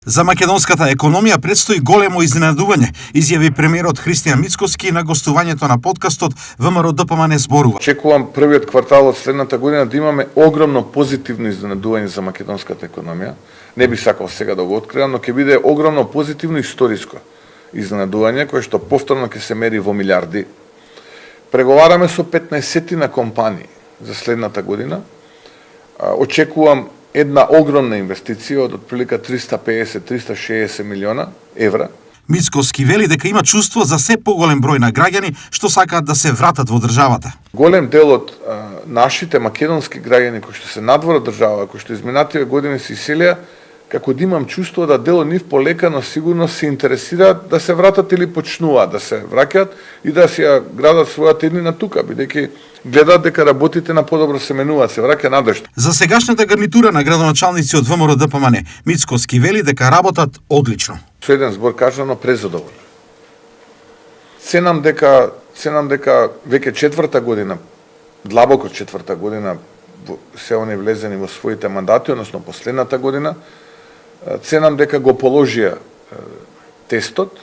За македонската економија предстои големо изненадување, изјави премиерот Христијан Мицкоски на гостувањето на подкастот ВМРО ДПМН зборува. Очекувам првиот квартал од следната година да имаме огромно позитивно изненадување за македонската економија. Не би сакал сега да го откривам, но ќе биде огромно позитивно историско изненадување кое што повторно ќе се мери во милиарди. Преговараме со 15 на компании за следната година. Очекувам една огромна инвестиција од отприлика 350-360 милиона евра. Мицкоски вели дека има чувство за се поголем број на граѓани што сакаат да се вратат во државата. Голем дел од нашите македонски граѓани кои што се надвор од држава, кои што изминативе години се иселија, како да имам чувство да дел од нив полека, но сигурно се интересираат да се вратат или почнуваат да се враќаат и да си градат својата иднина тука, бидејќи гледаат дека работите на подобро се менуваат, се враќа надежда. За сегашната гарнитура на градоначалници од ВМРО ДПМН, Мицкоски вели дека работат одлично. Со еден збор кажано презадоволен. Ценам дека веќе четврта година, длабоко четврта година, се они влезени во своите мандати, односно последната година, ценам дека го положија тестот